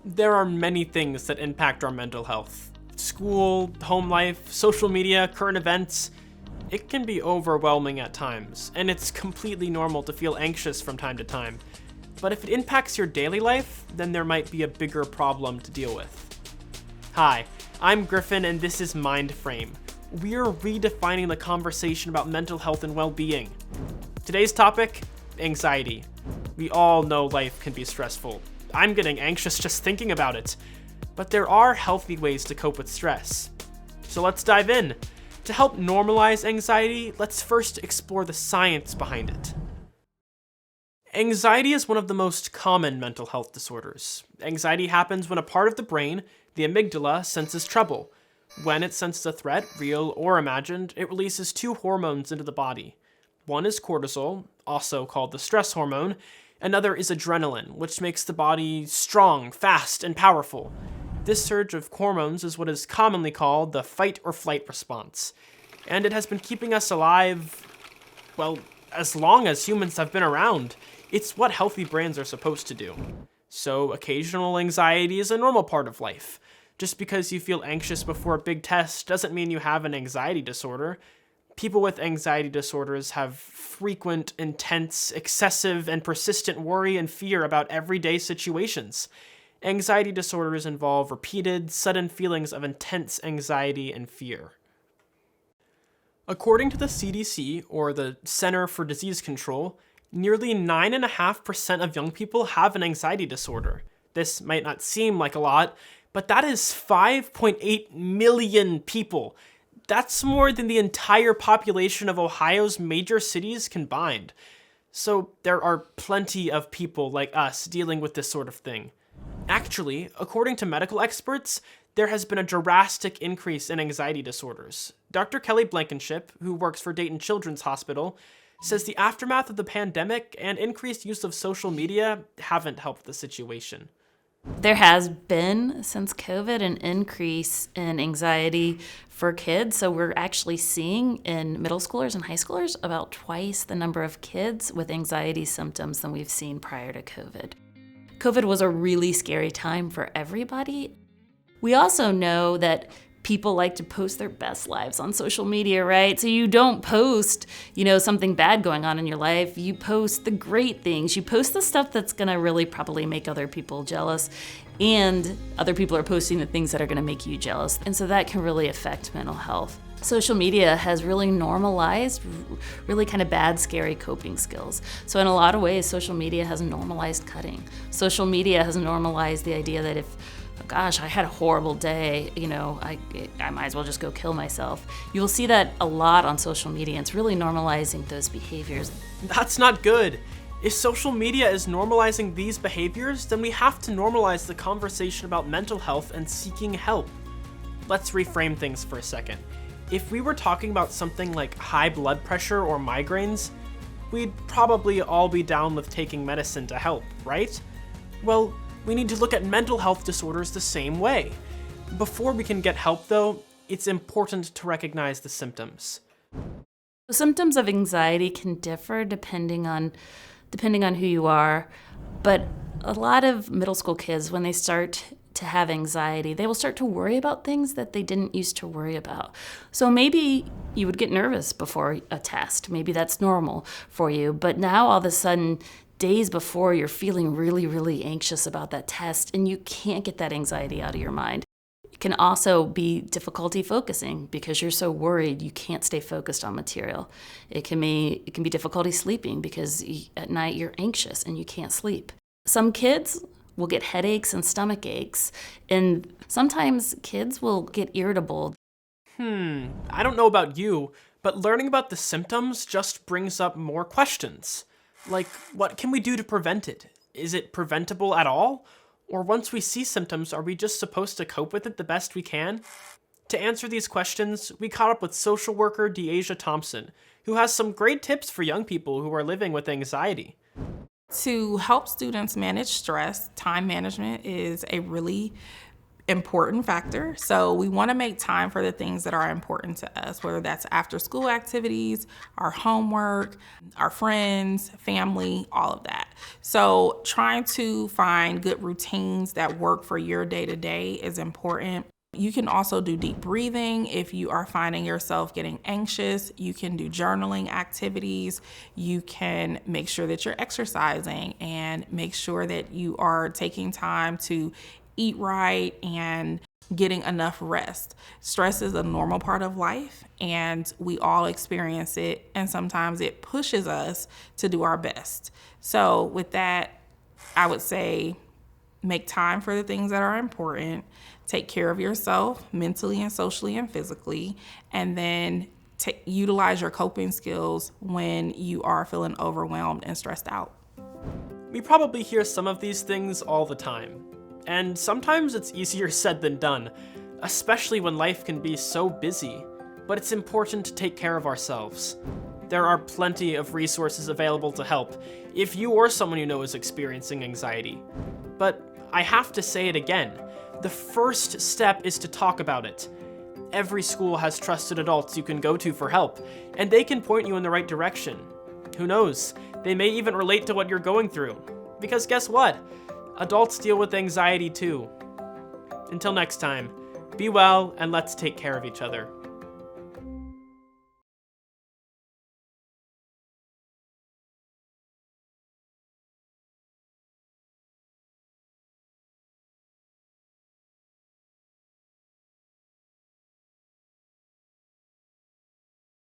There are many things that impact our mental health. School, home life, social media, current events. It can be overwhelming at times, and it's completely normal to feel anxious from time to time. But if it impacts your daily life, then there might be a bigger problem to deal with. Hi, I'm Griffin, and this is Mind Frame. We're redefining the conversation about mental health and well-being. Today's topic, anxiety. We all know life can be stressful. I'm getting anxious just thinking about it. But there are healthy ways to cope with stress. So let's dive in. To help normalize anxiety, let's first explore the science behind it. Anxiety is one of the most common mental health disorders. Anxiety happens when a part of the brain, the amygdala, senses trouble. When it senses a threat, real or imagined, it releases two hormones into the body. One is cortisol, also called the stress hormone. Another is adrenaline, which makes the body strong, fast, and powerful. This surge of hormones is what is commonly called the fight or flight response. And it has been keeping us alive, well, as long as humans have been around. It's what healthy brains are supposed to do. So occasional anxiety is a normal part of life. Just because you feel anxious before a big test doesn't mean you have an anxiety disorder. People with anxiety disorders have frequent, intense, excessive, and persistent worry and fear about everyday situations. Anxiety disorders involve repeated, sudden feelings of intense anxiety and fear. According to the CDC, or the Center for Disease Control, nearly 9.5% of young people have an anxiety disorder. This might not seem like a lot, but that is 5.8 million people. That's more than the entire population of Ohio's major cities combined. So there are plenty of people like us dealing with this sort of thing. Actually, according to medical experts, there has been a drastic increase in anxiety disorders. Dr. Kelly Blankenship, who works for Dayton Children's Hospital, says the aftermath of the pandemic and increased use of social media haven't helped the situation. There has been, since COVID, an increase in anxiety for kids. So we're actually seeing in middle schoolers and high schoolers about twice the number of kids with anxiety symptoms than we've seen prior to COVID. COVID was a really scary time for everybody. We also know that people like to post their best lives on social media, right? So you don't post, something bad going on in your life. You post the great things. You post the stuff that's gonna really probably make other people jealous. And other people are posting the things that are gonna make you jealous. And so that can really affect mental health. Social media has really normalized really kind of bad, scary coping skills. So in a lot of ways, social media has normalized cutting. Social media has normalized the idea that if gosh, I had a horrible day, I might as well just go kill myself. You'll see that a lot on social media, and it's really normalizing those behaviors. That's not good. If social media is normalizing these behaviors, then we have to normalize the conversation about mental health and seeking help. Let's reframe things for a second. If we were talking about something like high blood pressure or migraines, we'd probably all be down with taking medicine to help, right? Well, we need to look at mental health disorders the same way. Before we can get help, though, it's important to recognize the symptoms. Symptoms of anxiety can differ depending on who you are, but a lot of middle school kids, when they start to have anxiety, they will start to worry about things that they didn't used to worry about. So maybe you would get nervous before a test. Maybe that's normal for you, but now all of a sudden, days before, you're feeling really, really anxious about that test, and you can't get that anxiety out of your mind. It can also be difficulty focusing because you're so worried you can't stay focused on material. It can be difficulty sleeping because at night you're anxious and you can't sleep. Some kids will get headaches and stomach aches, and sometimes kids will get irritable. I don't know about you, but learning about the symptoms just brings up more questions. Like, what can we do to prevent it? Is it preventable at all? Or once we see symptoms, are we just supposed to cope with it the best we can? To answer these questions, we caught up with social worker Deasia Thompson, who has some great tips for young people who are living with anxiety. To help students manage stress, time management is a really important factor. So we want to make time for the things that are important to us, whether that's after school activities, our homework, our friends, family, all of that. So trying to find good routines that work for your day-to-day is important. You can also do deep breathing if you are finding yourself getting anxious. You can do journaling activities. You can make sure that you're exercising and make sure that you are taking time to eat right and getting enough rest. Stress is a normal part of life, and we all experience it, and sometimes it pushes us to do our best. So with that, I would say make time for the things that are important, take care of yourself mentally and socially and physically, and then utilize your coping skills when you are feeling overwhelmed and stressed out. We probably hear some of these things all the time, and sometimes it's easier said than done, especially when life can be so busy, but it's important to take care of ourselves. There are plenty of resources available to help if you or someone you know is experiencing anxiety. But I have to say it again, the first step is to talk about it. Every school has trusted adults you can go to for help, and they can point you in the right direction. Who knows, they may even relate to what you're going through. Because guess what? Adults deal with anxiety too. Until next time, be well and let's take care of each other.